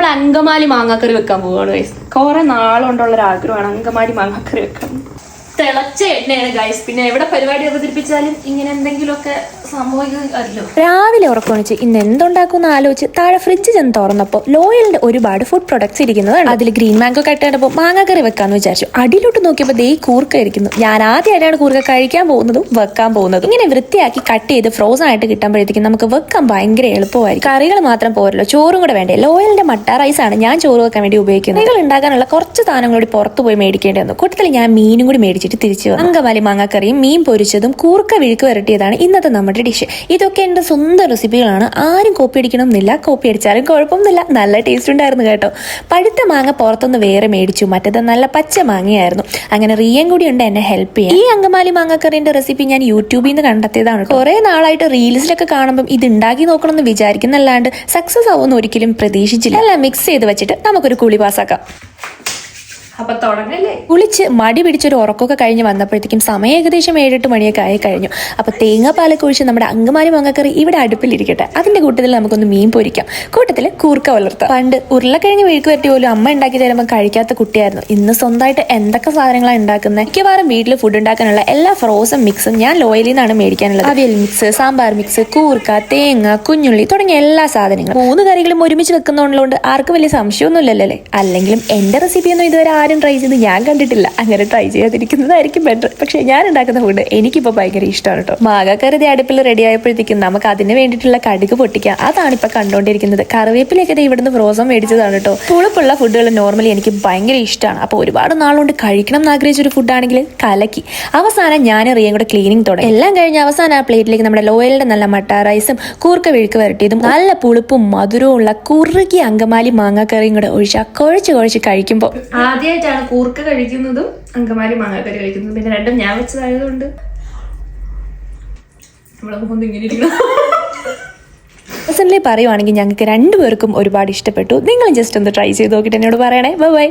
നമ്മൾ അങ്കമാലി മാങ്ങാക്കറി വെക്കാൻ പോവാണ് ഗൈസ്. കുറെ നാളുകൊണ്ടുള്ള ഒരു ആഗ്രഹമാണ് അങ്കമാലി മാങ്ങാക്കറി വെക്കാൻ. തിളച്ച എണ്ണയാണ് ഗൈസ്. പിന്നെ എവിടെ പരിപാടി അവതരിപ്പിച്ചാലും ഇങ്ങനെ എന്തെങ്കിലുമൊക്കെ സംഭവിക്കുമല്ലോ. രാവിലെ ഉറക്കണിച്ച് ഇന്ന് എന്തുണ്ടാക്കുമെന്ന് ആലോചിച്ച് താഴെ ഫ്രിഡ്ജ് ചെന്ന് തുറന്നപ്പോൾ ലോയലിന്റെ ഒരുപാട് ഫുഡ് പ്രൊഡക്ട്സ് ഇരിക്കുന്നതാണ്. അതിൽ ഗ്രീൻ മാംഗോ കട്ടപ്പോൾ മാങ്ങാക്കറി വെക്കാന്ന് വിചാരിച്ചു. അടിയിലോട്ട് നോക്കിയപ്പോൾ ദേ കൂർക്ക ഇരിക്കുന്നു. ഞാൻ ആദ്യമായിട്ടാണ് കൂർക്ക കഴിക്കാൻ പോകുന്നതും വെക്കാൻ പോകുന്നതും. ഇങ്ങനെ വൃത്തിയാക്കി കട്ട് ചെയ്ത് ഫ്രോസൺ ആയിട്ട് കിട്ടുമ്പോഴത്തേക്കും നമുക്ക് വെക്കാൻ ഭയങ്കര എളുപ്പമായിരിക്കും. കറികൾ മാത്രം പോരല്ലോ, ചോറും കൂടെ വേണ്ടേ. ലോയലിന്റെ മട്ട റൈസ് ആണ് ഞാൻ ചോറ് വെക്കാൻ വേണ്ടി ഉപയോഗിക്കുന്നത്. കറികൾ ഉണ്ടാക്കാനുള്ള കുറച്ച് സാധനങ്ങൾ കൂടി പുറത്ത് പോയി മേടിക്കേണ്ടി വന്നു. കൂട്ടത്തിൽ ഞാൻ മീനും കൂടി മേടിച്ചിട്ട് തിരിച്ചു വന്നു. അങ്കമാലി മാങ്ങാക്കറിയും മീൻ പൊരിച്ചതും കൂർക്ക വിഴുക്ക് വരട്ടിയതാണ് ഇന്നത്തെ നമ്മുടെ ഡിഷ്. ഇതൊക്കെ എന്റെ സ്വന്തം റെസിപ്പികളാണ്. ആരും കോപ്പി അടിക്കണം എന്നില്ല, കോപ്പി അടിച്ചാലും കുഴപ്പമൊന്നുമില്ല. നല്ല ടേസ്റ്റ് ഉണ്ടായിരുന്നു കേട്ടോ. പഴുത്ത മാങ്ങ പുറത്തുനിന്ന് വേറെ മേടിച്ചു, മറ്റേത് നല്ല പച്ച മാങ്ങയായിരുന്നു. അങ്ങനെ റിയൻ കൂടി ഉണ്ട് എന്നെ ഹെൽപ്പ് ചെയ്യാൻ. ഈ അങ്കമാലി മാങ്ങാക്കറിന്റെ റെസിപ്പി ഞാൻ യൂട്യൂബിൽ നിന്ന് കണ്ടെത്തിയതാണ്. കുറെ നാളായിട്ട് റീൽസിലൊക്കെ കാണുമ്പോൾ ഇത് ഉണ്ടാക്കി നോക്കണമെന്ന് വിചാരിക്കുന്നല്ലാണ്ട് സക്സസ് ആവുമെന്ന് ഒരിക്കലും പ്രതീക്ഷിച്ചില്ല. എല്ലാം മിക്സ് ചെയ്ത് വെച്ചിട്ട് നമുക്കൊരു കുളി പാസ്സാക്കാം. അപ്പൊ തുടങ്ങല്ലേ. കുളിച്ച് മടി പിടിച്ചൊരു ഉറക്കമൊക്കെ കഴിഞ്ഞ് വന്നപ്പോഴത്തേക്കും സമയം ഏകദേശം 7-8 മണിയൊക്കെ ആയി കഴിഞ്ഞു. അപ്പൊ തേങ്ങാപ്പാലൊക്കെ ഒഴിച്ച് നമ്മുടെ അങ്കമാലി മാങ്ങാക്കറി ഇവിടെ അടുപ്പിലിരിക്കട്ടെ. അതിന്റെ കൂട്ടത്തിൽ നമുക്കൊന്ന് മീൻ പൊരിക്കാം, കൂട്ടത്തിൽ കൂർക്ക വളർത്താം. പണ്ട് ഉരുളക്കിഴങ്ങ് മെഴുക്ക് വരട്ടി പോലും അമ്മ ഉണ്ടാക്കി തരുമ്പോൾ കഴിക്കാത്ത കുട്ടിയായിരുന്നു. ഇന്ന് സ്വന്തമായിട്ട് എന്തൊക്കെ സാധനങ്ങളാണ് ഉണ്ടാക്കുന്നത്. മിക്കവാറും വീട്ടിൽ ഫുഡ് ഉണ്ടാക്കാനുള്ള എല്ലാ ഫ്രോസൺ മിക്സും ഞാൻ ലോയലിൽ നിന്നാണ് മേടിക്കാനുള്ളത്. അവിയൽ മിക്സ്, സാമ്പാർ മിക്സ്, കൂർക്ക, തേങ്ങ, കുഞ്ഞുള്ളി തുടങ്ങിയ എല്ലാ സാധനങ്ങളും 3 കറികളും ഒരുമിച്ച് വെക്കുന്നതുകൊണ്ട് ആർക്കും വലിയ സംശയമൊന്നുമില്ലല്ലേ. അല്ലെങ്കിലും എന്റെ റെസിപ്പിയൊന്നും ഇതുവരെ ആരും ട്രൈ ചെയ്ത് ഞാൻ കണ്ടിട്ടില്ല. അങ്ങനെ ട്രൈ ചെയ്യാതിരിക്കുന്നതായിരിക്കും ബെറ്റർ. പക്ഷെ ഞാൻ ഉണ്ടാക്കുന്ന ഫുഡ് എനിക്കിപ്പോൾ ഭയങ്കര ഇഷ്ടമാണ് കേട്ടോ. മാങ്ങാക്കറി അടുപ്പിൽ റെഡി ആയപ്പോഴത്തേക്കും നമുക്ക് അതിന് വേണ്ടിയിട്ടുള്ള കടുക് പൊട്ടിക്കാം. അതാണ് ഇപ്പൊ കണ്ടുകൊണ്ടിരിക്കുന്നത്. കറിവേപ്പിലൊക്കെ ഇവിടുന്ന് ഫ്രോസൺ മേടിച്ചതാണ് കേട്ടോ. പുളിപ്പുള്ള ഫുഡുകൾ നോർമലി എനിക്ക് ഭയങ്കര ഇഷ്ടമാണ്. അപ്പോൾ ഒരുപാട് നാളുകൊണ്ട് കഴിക്കണം എന്ന് ആഗ്രഹിച്ചൊരു ഫുഡാണെങ്കിൽ കലക്കി. അവസാനം ഞാൻ റിയയും കൂടെ ക്ലീനിങ് തുടങ്ങി. എല്ലാം കഴിഞ്ഞ് അവസാനം ആ പ്ലേറ്റിലേക്ക് നമ്മുടെ ലോയലിന്റെ നല്ല മട്ട റൈസും കൂർക്ക വിഴുക്ക് വരട്ടിയതും നല്ല പുളിപ്പും മധുരവും ഉള്ള കുറുകിയ അങ്കമാലി മാങ്ങാക്കറിയും കൂടെ ഒഴിച്ചാൽ കുഴച്ച് കഴിക്കുമ്പോൾ ആദ്യമായിട്ടാണ് കൂർക്ക കഴിക്കുന്നതും അങ്കമാലി മാങ്ങാക്കറി കഴിക്കുന്നതും. പിന്നെ രണ്ടും ഞാൻ വെച്ചതായതുകൊണ്ട് നമ്മളെ മുഖം ഇങ്ങനെ ഇരിക്കണം. പേഴ്സണലി പറയുവാണെങ്കിൽ ഞങ്ങൾക്ക് 2 പേർക്കും ഒരുപാട് ഇഷ്ടപ്പെട്ടു. നിങ്ങൾ ജസ്റ്റ് ഒന്ന് ട്രൈ ചെയ്ത് നോക്കിയിട്ട് എന്നോട് പറയണേ. ബൈ.